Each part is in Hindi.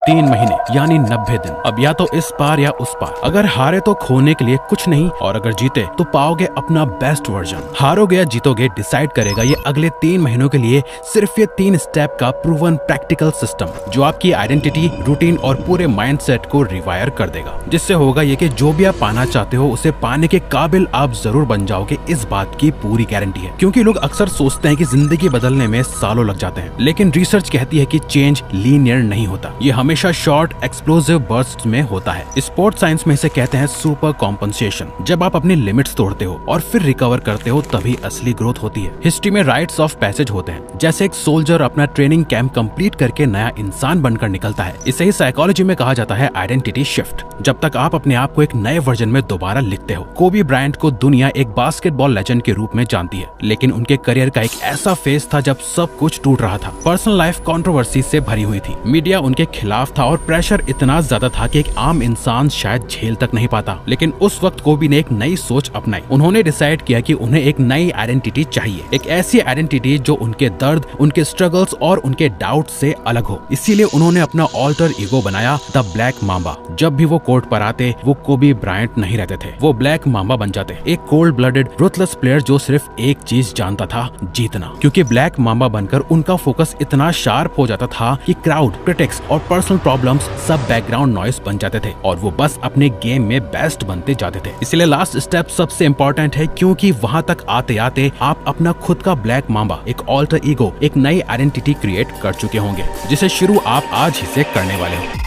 3 महीने यानी 90 दिन। अब या तो इस पार या उस पार। अगर हारे तो खोने के लिए कुछ नहीं, और अगर जीते तो पाओगे अपना बेस्ट वर्जन। हारोगे या जीतोगे डिसाइड करेगा ये अगले 3 महीनों के लिए सिर्फ ये 3 स्टेप का प्रूवन प्रैक्टिकल सिस्टम, जो आपकी आइडेंटिटी, रूटीन और पूरे माइंडसेट को रिवायर कर देगा। जिससे होगा ये कि जो भी आप पाना चाहते हो उसे पाने के काबिल आप जरूर बन जाओगे, इस बात की पूरी गारंटी है। क्योंकि लोग अक्सर सोचते हैं कि जिंदगी बदलने में सालों लग जाते हैं, लेकिन रिसर्च कहती है कि चेंज लीनियर नहीं होता, ये हमेशा शॉर्ट एक्सप्लोसिव बर्स्ट्स में होता है। स्पोर्ट्स साइंस में इसे कहते हैं सुपर कॉम्पनसेशन। जब आप अपनी लिमिट्स तोड़ते हो और फिर रिकवर करते हो तभी असली ग्रोथ होती है। हिस्ट्री में राइट्स ऑफ पैसेज होते हैं, जैसे एक सोल्जर अपना ट्रेनिंग कैंप कंप्लीट करके नया इंसान बनकर निकलता है। इसे ही साइकोलॉजी में कहा जाता है आइडेंटिटी शिफ्ट। जब तक आप अपने आप को एक नए वर्जन में दोबारा लिखते हो। कोबी ब्रायंट को दुनिया एक बास्केटबॉल लेजेंड के रूप में जानती है, लेकिन उनके करियर का एक ऐसा फेज था जब सब कुछ टूट रहा था। पर्सनल लाइफ कंट्रोवर्सी से भरी हुई थी, मीडिया उनके खिलाफ था और प्रेशर इतना ज्यादा था कि एक आम इंसान शायद झेल तक नहीं पाता। लेकिन उस वक्त कोबी ने एक नई सोच अपनाई। उन्होंने डिसाइड किया कि उन्हें एक नई आइडेंटिटी चाहिए, एक ऐसी आइडेंटिटी जो उनके दर्द, उनके स्ट्रगल्स और उनके डाउट से अलग हो। इसीलिए उन्होंने अपना ऑल्टर ईगो बनाया, द ब्लैक मांबा। जब भी वो कोर्ट पर आते वो कोबी ब्रायंट नहीं रहते थे, वो ब्लैक मांबा बन जाते, एक कोल्ड ब्लडेड रूथलेस प्लेयर जो सिर्फ एक चीज जानता था, जीतना। क्योंकि ब्लैक मांबा बनकर उनका फोकस इतना शार्प हो जाता था कि क्राउड, क्रिटिक्स और पर्सनल प्रॉब्लम्स सब बैकग्राउंड नॉइस बन जाते थे और वो बस अपने गेम में बेस्ट बनते जाते थे। इसलिए लास्ट स्टेप सबसे इम्पोर्टेंट है, क्योंकि वहां तक आते आते आप अपना खुद का ब्लैक मांबा, एक ऑल्टर ईगो, एक नई आइडेंटिटी क्रिएट कर चुके होंगे, जिसे शुरू आप आज ही से करने वाले हो।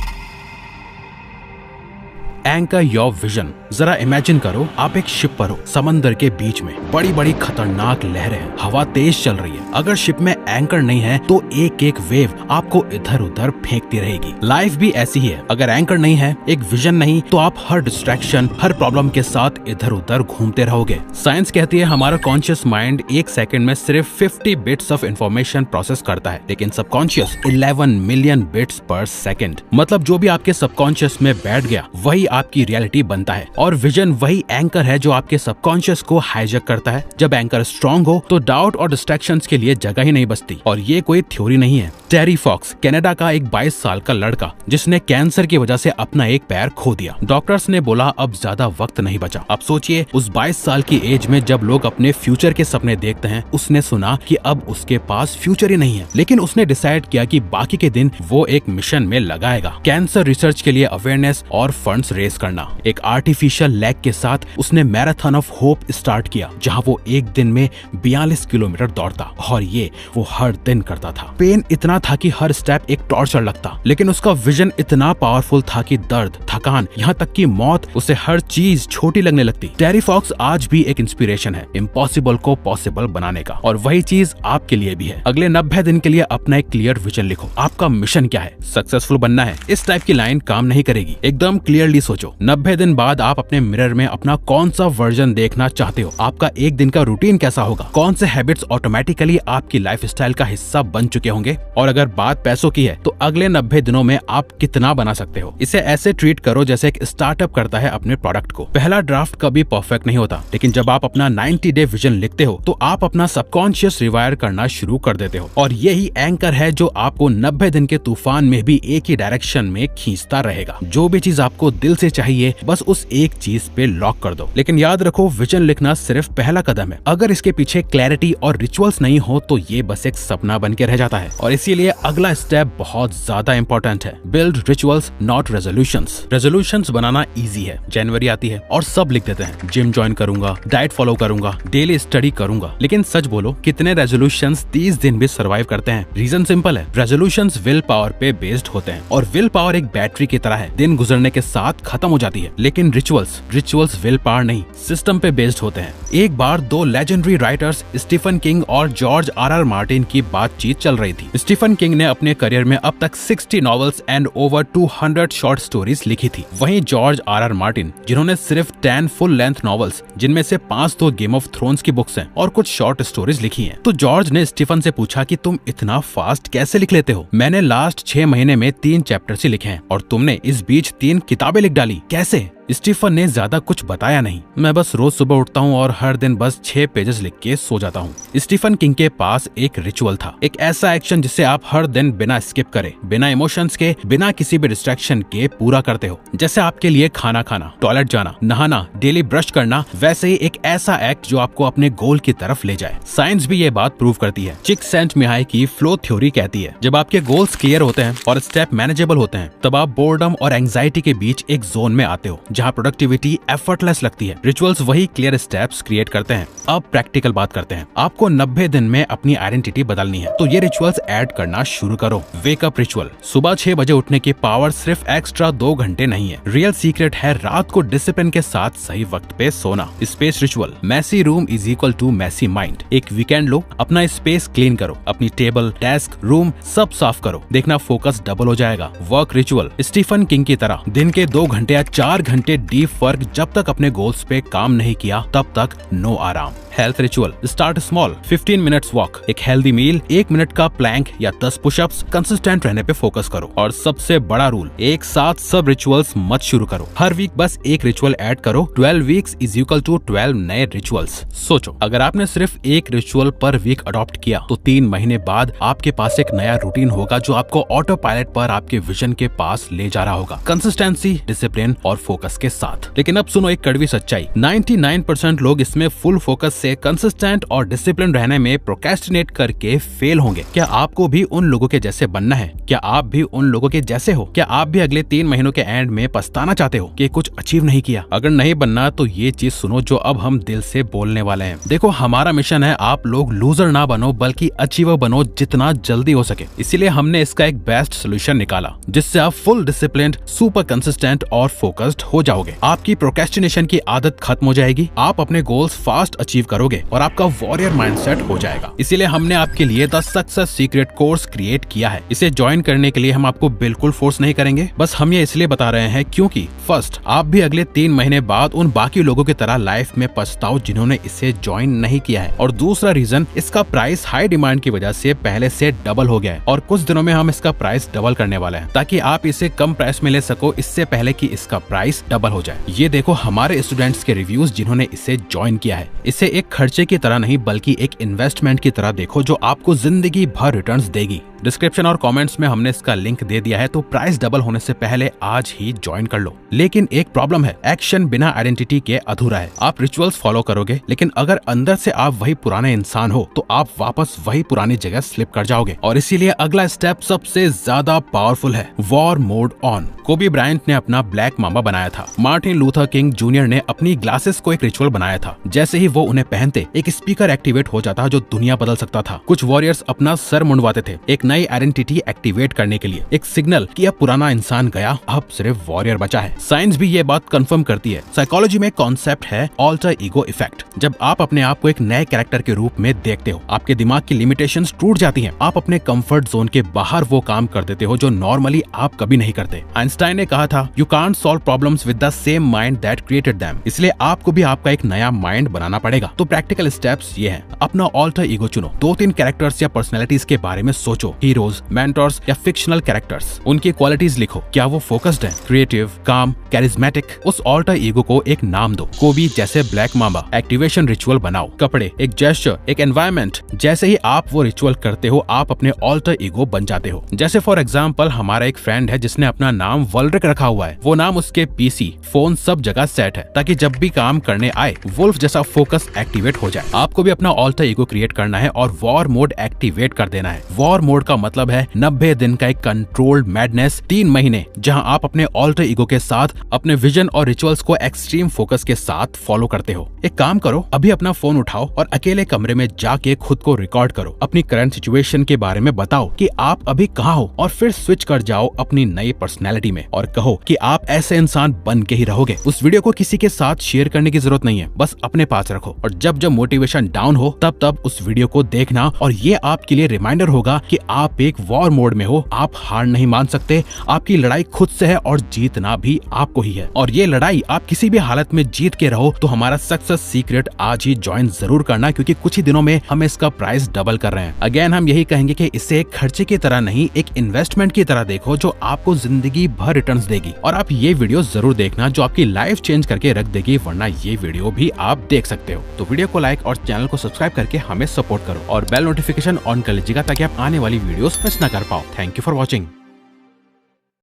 Anchor your vision. जरा इमेजिन करो आप एक शिप पर हो, समंदर के बीच में, बड़ी बड़ी खतरनाक लहरें हैं, हवा तेज चल रही है। अगर शिप में एंकर नहीं है तो एक एक वेव आपको इधर उधर फेंकती रहेगी। लाइफ भी ऐसी ही है, अगर एंकर नहीं है, एक विजन नहीं, तो आप हर डिस्ट्रैक्शन, हर प्रॉब्लम के साथ इधर उधर घूमते रहोगे। साइंस कहती है हमारा कॉन्शियस माइंड 1 सेकंड में सिर्फ 50 बिट्स ऑफ इंफॉर्मेशन प्रोसेस करता है, लेकिन सबकॉन्शियस 11 मिलियन बिट्स पर सेकंड। मतलब जो भी आपके सबकॉन्शियस में बैठ गया वही आपकी रियलिटी बनता है। और विजन वही एंकर है जो आपके सबकॉन्शियस को हाईजैक करता है। जब एंकर स्ट्रांग हो तो डाउट और डिस्ट्रैक्शंस के लिए जगह ही नहीं बचती। और ये कोई थ्योरी नहीं है। टेरी फॉक्स, कनाडा का एक 22 साल का लड़का, जिसने कैंसर की वजह से अपना एक पैर खो दिया। डॉक्टर्स ने बोला अब ज्यादा वक्त नहीं बचा। अब सोचिए उस 22 साल की एज में जब लोग अपने फ्यूचर के सपने देखते हैं, उसने सुना कि अब उसके पास फ्यूचर ही नहीं है। लेकिन उसने डिसाइड किया कि बाकी के दिन वो एक मिशन में लगाएगा, कैंसर रिसर्च के लिए अवेयरनेस और फंड्स रेज करना। एक आर्टिफिशियल लेग के साथ उसने मैराथन ऑफ होप स्टार्ट किया, जहां वो एक दिन में 42 किलोमीटर दौड़ता, और ये वो हर दिन करता था। पेन इतना था कि हर स्टेप एक टॉर्चर लगता, लेकिन उसका विजन इतना पावरफुल था कि दर्द, थकान, यहाँ तक कि मौत, उसे हर चीज छोटी लगने लगती। टेरी फॉक्स आज भी एक इंस्पिरेशन है, इम्पॉसिबल को पॉसिबल बनाने का, और वही चीज आपके लिए भी है। अगले 90 दिन के लिए अपना एक क्लियर विजन लिखो। आपका मिशन क्या है? सक्सेसफुल बनना है? इस टाइप की लाइन काम नहीं करेगी। एकदम क्लियरली सोचो। 90 दिन बाद आप अपने मिरर में अपना कौन सा वर्जन देखना चाहते हो? आपका एक दिन का रूटीन कैसा होगा? कौन से हैबिट्स ऑटोमेटिकली आपकी लाइफस्टाइल का हिस्सा बन चुके होंगे? और अगर बात पैसों की है तो अगले 90 दिनों में आप कितना बना सकते हो? इसे ऐसे ट्रीट करो जैसे एक स्टार्टअप करता है अपने प्रोडक्ट को। पहला ड्राफ्ट कभी परफेक्ट नहीं होता, लेकिन जब आप अपना 90 डे विजन लिखते हो तो आप अपना सबकॉन्शियस रिवायर करना शुरू कर देते हो। और यही एंकर है जो आपको 90 दिन के तूफान में भी एक ही डायरेक्शन में खींचता रहेगा। जो भी चीज आपको दिल से चाहिए बस उस एक चीज पे लॉक कर दो। लेकिन याद रखो, विजन लिखना सिर्फ पहला कदम है। अगर इसके पीछे क्लैरिटी और रिचुअल्स नहीं हो तो ये बस एक सपना बन के रह जाता है। और इसीलिए अगला स्टेप बहुत ज्यादा इंपॉर्टेंट है। Build rituals not resolutions. Resolutions banana easy है, जनवरी आती है और सब लिख देते हैं, जिम ज्वाइन करूंगा, डाइट फॉलो करूंगा, डेली स्टडी करूंगा। लेकिन सच बोलो, कितने रेजोल्यूशंस 30 दिन भी सर्वाइव करते हैं? रीजन सिंपल है, रेजोल्यूशंस विल पावर पे बेस्ड होते हैं, और विल पावर एक बैटरी की तरह है, दिन गुजरने के साथ खत्म हो जाती है। लेकिन रिचुअल्स विल पावर नहीं, सिस्टम पे बेस्ड होते हैं। एक बार 2 लेजेंडरी राइटर्स स्टीफन किंग और जॉर्ज आर मार्टिन की बातचीत चल रही थी। स्टीफन किंग ने अपने करियर में अब तक 60 novels and over 200 short stories लिखी थी। वहीं जॉर्ज आर मार्टिन, जिन्होंने सिर्फ 10 फुल लेंथ नॉवेल्स, जिनमें से 5 तो गेम ऑफ थ्रोन्स की बुक्स हैं, और कुछ शॉर्ट स्टोरीज लिखी हैं। तो जॉर्ज ने स्टीफन से पूछा कि तुम इतना फास्ट कैसे लिख लेते हो? मैंने लास्ट 6 महीने में 3 चैप्टर्स ही लिखे हैं और तुमने इस बीच 3 किताबें लिख डाली, कैसे? स्टीफन ने ज्यादा कुछ बताया नहीं, मैं बस रोज सुबह उठता हूँ और हर दिन बस 6 पेजेस लिख के सो जाता हूँ। स्टीफन किंग के पास एक रिचुअल था, एक ऐसा एक्शन जिसे आप हर दिन बिना स्किप करे, बिना इमोशंस के, बिना किसी भी डिस्ट्रैक्शन के पूरा करते हो। जैसे आपके लिए खाना खाना, टॉयलेट जाना, नहाना, डेली ब्रश करना, वैसे ही एक ऐसा एक्ट जो आपको अपने गोल की तरफ ले जाए। साइंस भी ये बात प्रूव करती है। चिक्सेंटमिहाई की फ्लो थ्योरी कहती है जब आपके गोल्स क्लियर होते हैं और स्टेप मैनेजेबल होते हैं, तब आप बोर्डम और एंजाइटी के बीच एक जोन में आते हो जहाँ प्रोडक्टिविटी एफर्टलेस लगती है। रिचुअल्स वही क्लियर स्टेप्स क्रिएट करते हैं। अब प्रैक्टिकल बात करते हैं। आपको 90 दिन में अपनी आइडेंटिटी बदलनी है, तो ये रिचुअल्स ऐड करना शुरू करो। वेकअप रिचुअल, सुबह 6 बजे उठने की पावर सिर्फ एक्स्ट्रा 2 घंटे नहीं है। रियल सीक्रेट है रात को डिसिप्लिन के साथ सही वक्त पे सोना। Space ritual, messy room is equal to messy mind. एक वीकेंड लो, अपना स्पेस क्लीन करो, अपनी टेबल, डेस्क, रूम सब साफ करो, देखना फोकस डबल हो जाएगा। वर्क रिचुअल, स्टीफन किंग की तरह दिन के 2 घंटे या 4 घंटे डीप वर्क, जब तक अपने गोल्स पे काम नहीं किया तब तक नो आराम। Health ritual, start small, 15 minutes walk, एक हेल्दी मील, 1 मिनट का प्लैंक या 10 पुशअप्स, कंसिस्टेंट रहने पे फोकस करो। और सबसे बड़ा रूल, एक साथ सब रिचुअल्स मत शुरू करो, हर वीक बस एक रिचुअल ऐड करो। 12 वीक्स इज इक्वल टू 12 नए रिचुअल्स। सोचो, अगर आपने सिर्फ एक रिचुअल पर वीक अडॉप्ट किया तो 3 महीने बाद आपके पास एक नया रूटीन होगा जो आपको ऑटो पायलट पर आपके विजन के पास ले जा रहा होगा, कंसिस्टेंसी, डिसिप्लिन और फोकस के साथ। लेकिन अब सुनो एक कड़वी सच्चाई, 99% लोग इसमें फुल फोकस से, कंसिस्टेंट और डिसिप्लिन रहने में प्रोक्रेस्टिनेट करके फेल होंगे। क्या आपको भी उन लोगों के जैसे बनना है? क्या आप भी उन लोगों के जैसे हो? क्या आप भी अगले 3 महीनों के एंड में पछताना चाहते हो कि कुछ अचीव नहीं किया? अगर नहीं बनना तो ये चीज सुनो जो अब हम दिल से बोलने वाले हैं। देखो, हमारा मिशन है आप लोग लूजर ना बनो बल्कि अचीवर बनो जितना जल्दी हो सके। इसीलिए हमने इसका एक बेस्ट सोल्यूशन निकाला जिससे आप फुल डिसिप्लिन्ड, सुपर कंसिस्टेंट और फोकस्ड हो जाओगे। आपकी प्रोक्रेस्टिनेशन की आदत खत्म हो जाएगी, आप अपने गोल्स फास्ट अचीव करोगे और आपका वॉरियर माइंडसेट हो जाएगा। इसीलिए हमने आपके लिए the success secret course create किया है। इसे ज्वाइन करने के लिए हम आपको बिल्कुल फोर्स नहीं करेंगे, बस हम ये इसलिए बता रहे हैं क्योंकि फर्स्ट, आप भी अगले 3 महीने बाद उन बाकी लोगों की तरह लाइफ में पछताओ जिन्होंने इसे ज्वाइन नहीं किया है। और दूसरा रीजन, इसका प्राइस हाई डिमांड की वजह से पहले से डबल हो गया है और कुछ दिनों में हम इसका प्राइस डबल करने वाले हैं ताकि आप इसे कम प्राइस में ले सको इससे पहले कि इसका प्राइस डबल हो जाए। ये देखो हमारे स्टूडेंट्स के रिव्यूज जिन्होंने इसे ज्वाइन किया है। इसे एक खर्चे की तरह नहीं बल्कि एक इन्वेस्टमेंट की तरह देखो जो आपको जिंदगी भर रिटर्न्स देगी। डिस्क्रिप्शन और कमेंट्स में हमने इसका लिंक दे दिया है, तो प्राइस डबल होने से पहले आज ही ज्वाइन कर लो। लेकिन एक प्रॉब्लम है, एक्शन बिना आइडेंटिटी के अधूरा है। आप रिचुअल्स फॉलो करोगे लेकिन अगर अंदर से आप वही पुराने इंसान हो तो आप वापस वही पुरानी जगह स्लिप कर जाओगे। और इसीलिए अगला स्टेप सबसे ज्यादा पावरफुल है, वॉर मोड ऑन। कोबी ब्रायंट ने अपना ब्लैक मामा बनाया था, मार्टिन लूथर किंग जूनियर ने अपनी ग्लासेस को एक रिचुअल बनाया था। जैसे ही वो उन्हें पहनते एक स्पीकर एक्टिवेट हो जाता जो दुनिया बदल सकता था। कुछ वॉरियर्स अपना सर मुंडवाते थे एक नई आइडेंटिटी एक्टिवेट करने के लिए, एक सिग्नल कि अब पुराना इंसान गया, अब सिर्फ वॉरियर बचा है। साइंस भी ये बात कंफर्म करती है। साइकोलॉजी में कॉन्सेप्ट है ऑल्टर ईगो इफेक्ट। जब आप अपने आप को एक नए कैरेक्टर के रूप में देखते हो, आपके दिमाग की लिमिटेशंस टूट जाती हैं। आप अपने कंफर्ट जोन के बाहर वो काम कर देते हो जो नॉर्मली आप कभी नहीं करते। आइंस्टाइन ने कहा था, you can't solve problems with the same mind that created them. इसलिए आपको भी आपका एक नया माइंड बनाना पड़ेगा। तो प्रैक्टिकल स्टेप्स ये हैं, अपना ऑल्टर ईगो चुनो, 2-3 कैरेक्टर्स या पर्सनैलिटीज के बारे में सोचो, हीरोज, मेंटर्स या फिक्शनल कैरेक्टर्स। उनकी क्वालिटीज लिखो, क्या वो फोकस्ड है, क्रिएटिव, काम, कैरिज्मेटिक। उस ऑल्टर ईगो को एक नाम दो, कोबी जैसे ब्लैक मामा। एक्टिवेशन रिचुअल बनाओ, कपड़े, एक जेस्चर, एक एनवायरनमेंट। जैसे ही आप वो रिचुअल करते हो आप अपने ऑल्टर ईगो बन जाते हो। जैसे फॉर एग्जाम्पल हमारा एक फ्रेंड है जिसने अपना नाम वॉल्ड्रिक रखा हुआ है। वो नाम उसके पीसी, फोन सब जगह सेट है ताकि जब भी काम करने आए वुल्फ जैसा फोकस एक्टिवेट हो जाए। आपको भी अपना ऑल्टर ईगो क्रिएट करना है और वॉर मोड एक्टिवेट कर देना है। वॉर मोड का मतलब है 90 दिन का एक कंट्रोल्ड मैडनेस, 3 महीने जहां आप अपने ऑल्टर ईगो के साथ अपने विजन और रिचुअल्स को एक्सट्रीम फोकस के साथ फॉलो करते हो। एक काम करो, अभी अपना फोन उठाओ और अकेले कमरे में जाके खुद को रिकॉर्ड करो। अपनी करंट सिचुएशन के बारे में बताओ कि आप अभी कहाँ हो और फिर स्विच कर जाओ अपनी नई पर्सनैलिटी में और कहो कि आप ऐसे इंसान बन के ही रहोगे। उस वीडियो को किसी के साथ शेयर करने की जरूरत नहीं है, बस अपने पास रखो और जब जब मोटिवेशन डाउन हो तब तब उस वीडियो को देखना और ये आपके लिए रिमाइंडर होगा कि आप एक वॉर मोड में हो, आप हार नहीं मान सकते, आपकी लड़ाई खुद से है और जीतना भी आपको ही है। और ये लड़ाई आप किसी भी हालत में जीत के रहो तो हमारा सक्सेस सीक्रेट आज ही ज्वाइन जरूर करना, क्योंकि कुछ ही दिनों में हम इसका प्राइस डबल कर रहे हैं। अगेन हम यही कहेंगे कि इसे एक खर्चे की तरह नहीं, एक इन्वेस्टमेंट की तरह देखो जो आपको जिंदगी भर रिटर्न्स देगी। और आप ये वीडियो जरूर देखना जो आपकी लाइफ चेंज करके रख देगी, वरना ये वीडियो भी आप देख सकते हो। तो वीडियो को लाइक और चैनल को सब्सक्राइब करके हमें सपोर्ट करो और बेल नोटिफिकेशन ऑन कर लीजिएगा ताकि आप आने वाली वीडियोस मिस ना कर पाओ। Thank you for watching.